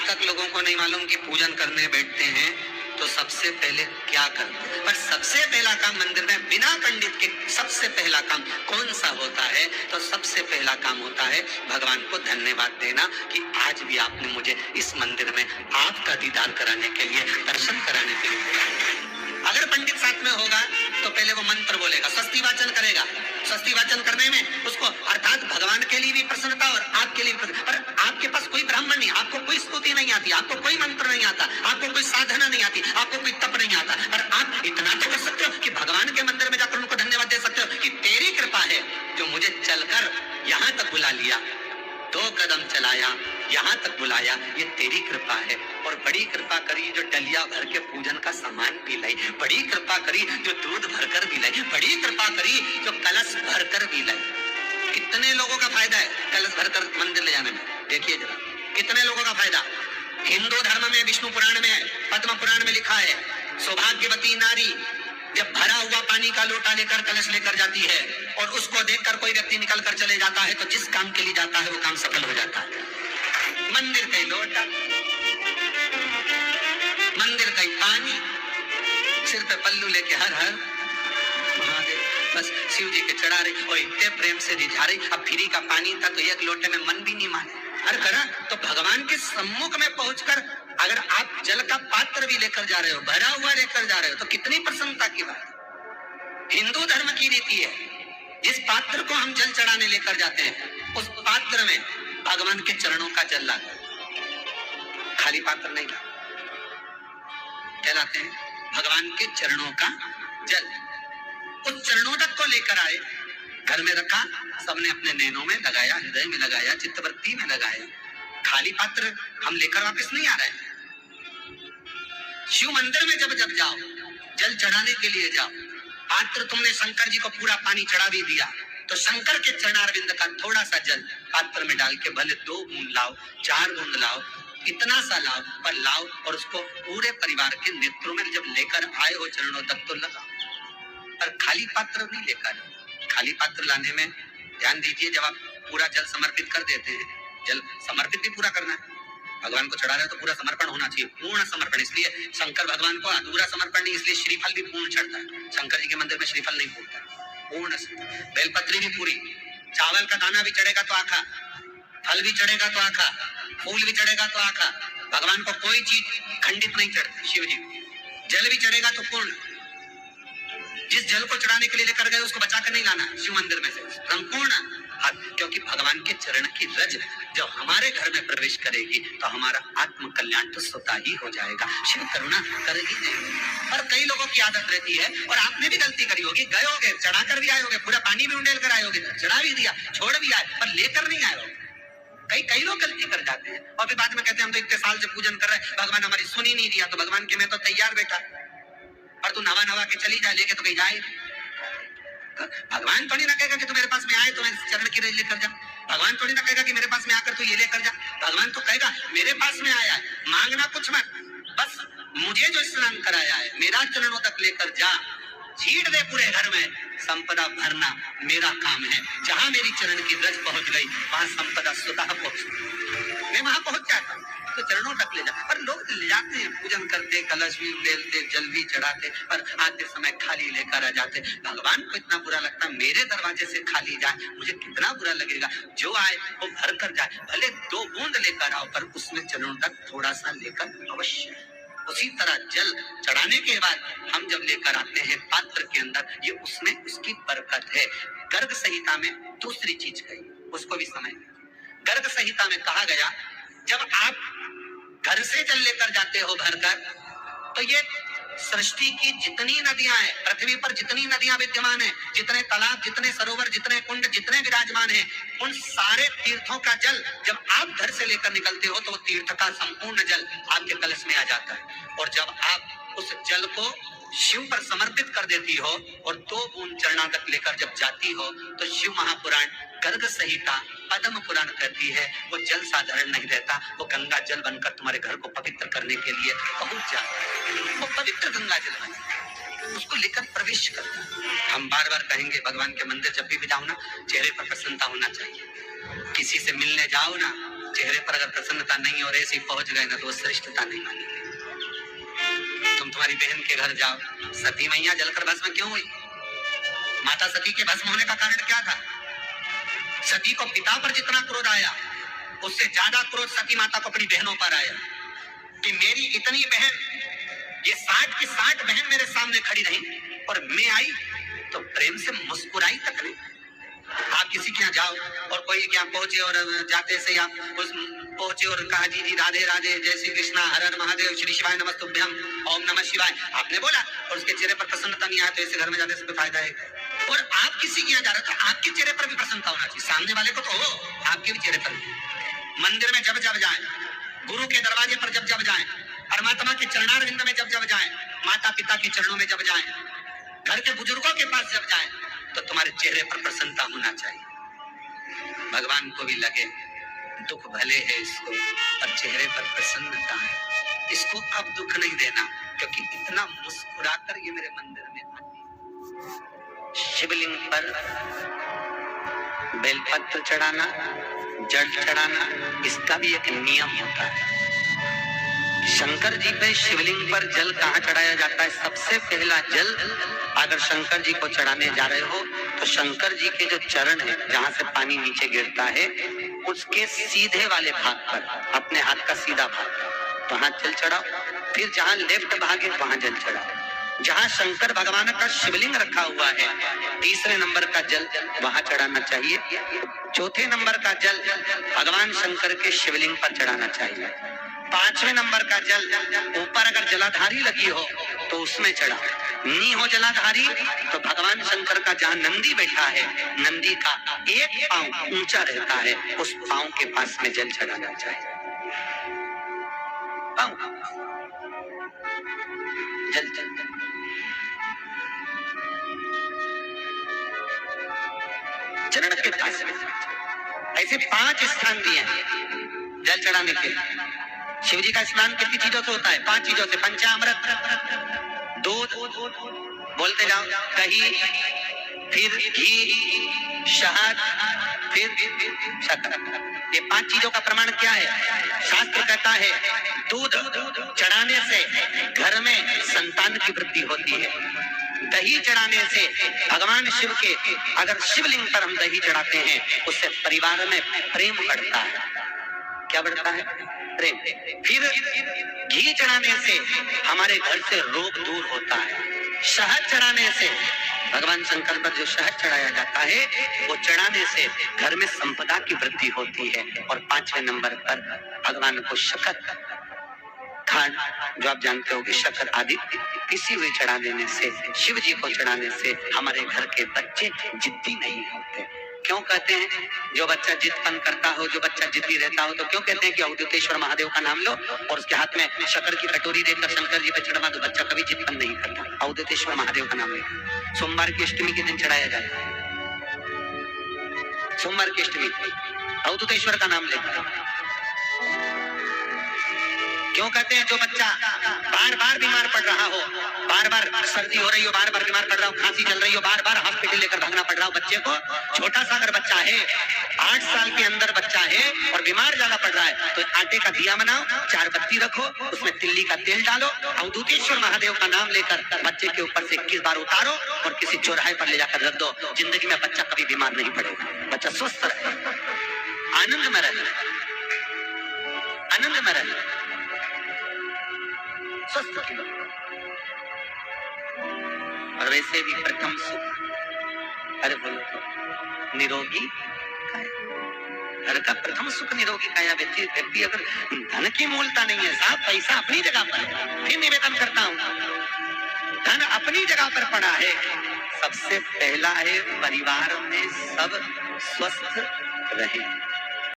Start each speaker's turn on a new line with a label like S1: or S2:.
S1: तक लोगों को नहीं मालूम कि पूजन करने बैठते हैं तो सबसे पहले क्या करते हैं। पर सबसे पहला काम मंदिर में बिना पंडित के सबसे पहला काम कौन सा होता है? तो सबसे पहला काम होता है भगवान को धन्यवाद देना कि आज भी आपने मुझे इस मंदिर में आपका दीदार कराने के लिए, दर्शन कराने के लिए बुलाया। अगर पंडित साथ में होगा तो पहले वो मंत्र बोलेगा, स्वस्ति वाचन करेगा। स्वस्ति वाचन करने में उसको अर्थात भगवान के लिए भी प्रसन्नता और आपके लिए भी। पर आपके पास कोई ब्राह्मण नहीं, आपको कोई स्तुति नहीं आती, आपको कोई मंत्र नहीं आता, आपको कोई साधना नहीं आती, आपको कोई तप नहीं आता, पर आप इतना तो कर सकते हो कि भगवान के मंदिर में जाकर उनको धन्यवाद दे सकते हो कि तेरी कृपा है जो मुझे चलकर यहाँ तक बुला लिया, 2 कदम चलाया, यहाँ तक बुलाया, ये तेरी कृपा है। और बड़ी कृपा करी जो डलिया भर के पूजन का सामान भी लाई, बड़ी कृपा करी जो दूध भरकर भी लाई, बड़ी कृपा करी जो कलश भरकर भी लाई। कितने लोगों का फायदा है कलश भरकर मंदिर ले जाने में? देखिए जरा, कितने लोगों का फायदा। हिंदू धर्म में विष्णु पुराण में, पद्म पुराण में लिखा है, सौभाग्यवती नारी जब भरा हुआ पानी का लोटा लेकर कलश लेकर जाती है और उसको देखकर कोई व्यक्ति निकल कर चले जाता है तो जिस काम के लिए जाता है वो काम सफल हो जाता है। मंदिर का लोटा, मंदिर का पानी, सिर पे पल्लू लेके हर हर महादेव, बस शिव जी के चढ़ा रही और इतने प्रेम से रिझा रही। अब फ्री का पानी था तो एक लोटे में मन भी नहीं माने। अरे करा तो भगवान के सम्मुख में पहुंचकर अगर आप जल का पात्र भी लेकर जा रहे हो, भरा हुआ लेकर जा रहे हो, तो कितनी प्रसन्नता की बात। हिंदू धर्म की रीति है, जिस पात्र को हम जल चढ़ाने लेकर जाते हैं उस पात्र में भगवान के चरणों का जल लाते हैं, खाली पात्र नहीं लाते। क्या लाते हैं? भगवान के चरणों का जल। उस चरणों तक को लेकर आए, घर में रखा, सबने अपने नैनों में लगाया, हृदय में लगाया, चित्तवृत्ति में लगाया। खाली पात्र हम लेकर वापस नहीं आ रहे हैं। शिव मंदिर में जब जाओ, जल चढ़ाने के लिए जाओ, पात्र तुमने शंकर जी को पूरा पानी चढ़ा भी दिया तो शंकर के चरणारविंद का थोड़ा सा जल पात्र में डाल के भले 2 बूंद लाओ, 4 बूंद लाओ, इतना सा लाओ, पर लाओ और उसको पूरे परिवार के नेत्रों में जब लेकर आए हो चरणों तक तो लगाओ। पर खाली पात्र नहीं लेकर। खाली पात्र लाने में ध्यान दीजिए, जब आप पूरा जल समर्पित कर देते हैं, जल समर्पित भी पूरा करना है। भगवान को चढ़ा रहे हो तो पूरा समर्पण होना चाहिए, पूर्ण समर्पण। इसलिए शंकर भगवान को अधूरा समर्पण नहीं, इसलिए श्रीफल भी पूर्ण चढ़ता है। शंकर जी के मंदिर में श्रीफल नहीं फूटता, पूर्ण। बेलपत्री भी पूरी, चावल का दाना भी चढ़ेगा तो आखा, फल भी चढ़ेगा तो आखा, फूल भी चढ़ेगा तो आखा। भगवान को कोई चीज खंडित नहीं चढ़ती। शिव जी जल भी चढ़ेगा तो पूर्ण। जिस जल को चढ़ाने के लिए लेकर गए उसको बचाकर नहीं लाना शिव मंदिर में से, संपूर्ण। क्योंकि भगवान के चरण की रज जब हमारे घर में प्रवेश करेगी तो हमारा आत्म कल्याण तो स्वतः ही हो जाएगा। शिव करुणा कर ही देंगे। और कई लोगों की आदत रहती है, और आपने भी गलती करी होगी, गए होगे, चढ़ा कर भी आए होगे, पूरा पानी भी उंडेल कर आए होगे, चढ़ा भी दिया, छोड़ भी आए, पर लेकर नहीं आए होगे। कई लोग गलती कर जाते हैं और फिर बाद में कहते हैं हम तो इतने साल से पूजन कर रहे हैं, भगवान हमारी सुन ही नहीं दिया। तो भगवान के मैं तो तैयार बैठा, और तू नवा के चली जाए, लेके तो कहीं जाए। भगवान थोड़ी ना कहेगा कि तू मेरे पास में आए तो मैं चरण की रज लेकर जा। भगवान थोड़ी ना कहेगा कि मेरे पास में आकर तू ये लेकर जा। भगवान तो कहेगा मेरे पास में आया है, मांगना कुछ मत, बस मुझे जो स्नान कराया है मेरा चरणों तक लेकर जा, छीट दे पूरे घर में, संपदा भरना मेरा काम है। जहां मेरी चरण की रज पहुंच गई वहां संपदा स्वतः पहुंच, मैं वहां पहुंच जाता तो चरणों तक ले जा। पर लोग ले जाते हैं, पूजन करते, कलश भी उड़ेलते, जल भी चढ़ाते, पर आते समय खाली लेकर आ जाते। भगवान को इतना बुरा लगता, मेरे दरवाजे से खाली जाए मुझे कितना बुरा लगेगा। जो आए वो भर कर जाए, भले 2 बूंद लेकर आओ, पर उसमें चरणों तक थोड़ा सा लेकर अवश्य। उसी तरह जल चढ़ाने के बाद हम जब लेकर आते हैं पात्र के अंदर, ये उसमें उसकी बरकत है। गर्ग संहिता में दूसरी चीज कही, उसको भी समझ। गर्ग संहिता में कहा गया, जब आप घर से जल लेकर जाते हो भरकर, तो ये सृष्टि की जितनी नदियां हैं, पृथ्वी पर जितनी नदियां विद्यमान हैं, जितने तालाब, जितने सरोवर, जितने कुंड, जितने विराजमान हैं, उन सारे तीर्थों का जल जब आप घर से लेकर निकलते हो तो वो तीर्थ का संपूर्ण जल आपके कलश में आ जाता है। और जब आप उस जल को शिव पर समर्पित कर देती हो और 2 बूंद चरणा तक लेकर जब जाती हो तो शिव महापुराण, गर्ग संहिता, पद्म पुराण कहती है वो जल साधारण नहीं रहता, वो गंगा जल बनकर तुम्हारे घर को पवित्र करने के लिए पहुंच जाता है। वो पवित्र गंगा जल बन उसको लेकर प्रवेश करता है। हम बार बार कहेंगे भगवान के मंदिर जब भी जाओ ना, चेहरे पर प्रसन्नता होना चाहिए। किसी से मिलने जाओ ना, चेहरे पर अगर प्रसन्नता नहीं और ऐसे पहुंच गए ना तो वो श्रेष्ठता नहीं मानेंगे। तुम तुम्हारी बहन के घर जाओ, सती मैया जलकर भस्म क्यों हुई? माता सती के भस्म होने का कारण क्या था? सती को पिता पर जितना क्रोध आया उससे ज्यादा क्रोध सती माता को अपनी बहनों पर आया कि मेरी इतनी बहन, ये 60 की 60 बहन मेरे सामने खड़ी रही और मैं आई तो प्रेम से मुस्कुराई तक नहीं। आप किसी के यहाँ जाओ और कोई के यहाँ पहुंचे और जाते से आप उस पहुंचे और कहा जी जी राधे राधे, जय श्री कृष्णा, हर हर महादेव, श्री शिवाय नमस्तुभ्यम, ओम नमः शिवाय, आपने बोला और उसके चेहरे पर प्रसन्नता नहीं आया तो ऐसे घर में जाने से कोई फायदा है? और आप किसी के यहाँ जा रहे हो तो आपके चेहरे पर भी प्रसन्नता होना चाहिए, सामने वाले को तो हो, आपके भी चेहरे पर। मंदिर में जब जब जाए, गुरु के दरवाजे पर जब जब जाए, परमात्मा के चरणारविंद में जब जब जाए, माता पिता के चरणों में जब जाए, घर के बुजुर्गों के पास जब जाए तो तुम्हारे चेहरे पर प्रसन्नता होना चाहिए। भगवान को भी लगे दुख भले है इसको और चेहरे पर प्रसन्नता है, इसको अब दुख नहीं देना, क्योंकि इतना मुस्कुराकर ये मेरे मंदिर में आती। शिवलिंग पर बेलपत्र चढ़ाना, जल चढ़ाना, इसका भी एक नियम होता है। शंकर जी पे शिवलिंग पर जल कहाँ चढ़ाया जाता है? सबसे पहला जल अगर शंकर जी को चढ़ाने जा रहे हो तो शंकर जी के जो चरण है, जहाँ से पानी नीचे गिरता है, उसके सीधे वाले भाग पर, अपने हाथ का सीधा भाग, वहां जल चढ़ाओ। फिर जहाँ लेफ्ट भाग है वहां जल चढ़ाओ। जहाँ शंकर भगवान का शिवलिंग रखा हुआ है, तीसरे नंबर का जल वहां चढ़ाना चाहिए। चौथे नंबर का जल भगवान शंकर के शिवलिंग पर चढ़ाना चाहिए। पांचवें नंबर का जल ऊपर अगर जलाधारी लगी हो तो उसमें चढ़ा, नी हो जलाधारी तो भगवान शंकर का जहाँ नंदी बैठा है, नंदी का एक पांव ऊंचा रहता है, उस पांव के पास में जल चढ़ाना चाहिए। जल जल चरण के पास में ऐसे 5 स्थान दिए हैं जल चढ़ाने के। शिव जी का स्नान कितनी चीजों से होता है? 5 चीजों से, पंचामृत, दूध, बोलते जाओ, दही, फिर घी, शहद, फिर शक्कर। ये 5 चीजों का प्रमाण क्या है? शास्त्र कहता है दूध चढ़ाने से घर में संतान की वृद्धि होती है, दही चढ़ाने से भगवान शिव के, अगर शिवलिंग पर हम दही चढ़ाते हैं उससे परिवार में प्रेम बढ़ता है। क्या बढ़ता है? प्रेम। फिर घी चढ़ाने से हमारे घर से रोग दूर होता है। शहद चढ़ाने से, भगवान शंकर पर जो शहद चढ़ाया जाता है वो चढ़ाने से घर में संपदा की वृद्धि होती है। और 5वें नंबर पर भगवान को शक्कर, खांड, जो आप जानते होंगे, शक्कर आदि पिसी हुई चढ़ा देने से, शिव जी को चढ़ाने से हमारे घर के बच्चे जिद्दी नहीं होते। क्यों कहते हैं? जो बच्चा जिद्दपन करता हो, जो बच्चा जिद्दी रहता हो, तो क्यों कहते हैं कि अवधूतेश्वर महादेव का नाम लो और उसके हाथ में शक्कर की कटोरी देकर शंकर जी पे चढ़वा दो, बच्चा कभी जिद्दपन नहीं करता। अवधूतेश्वर महादेव का नाम ले। सोमवार की अष्टमी के दिन चढ़ाया जाता है, सोमवार की अष्टमी अवधूतेश्वर का नाम लेकर। क्यों कहते हैं? जो बच्चा बार बार बीमार पड़ रहा हो, बार बार सर्दी हो रही हो, बार बार बीमार पड़ रहा हो, खांसी चल रही हो, बार बार हॉस्पिटल लेकर भागना पड़ रहा हो बच्चे को, छोटा सा अगर बच्चा है, 8 साल के अंदर बच्चा है और बीमार ज्यादा पड़ रहा है, तो आटे का दिया बनाओ, 4 बत्ती रखो, उसमें तिल्ली का तेल डालो, अवधूतेश्वर महादेव का नाम लेकर बच्चे के ऊपर से 21 बार उतारो और किसी चौराहे पर ले जाकर रख दो। जिंदगी में बच्चा कभी बीमार नहीं पड़ेगा, बच्चा स्वस्थ रहे, आनंद में रहे, आनंद में रहे, स्वस्थ। और वैसे भी प्रथम सुख, अरे बोलो, निरोगी काया। घर का प्रथम सुख निरोगी काया। व्यक्ति अगर धन की मूलता नहीं है, साहब पैसा अपनी जगह पर, फिर निवेदन करता हूं, धन अपनी जगह पर पड़ा है। सबसे पहला है परिवार में सब स्वस्थ रहे।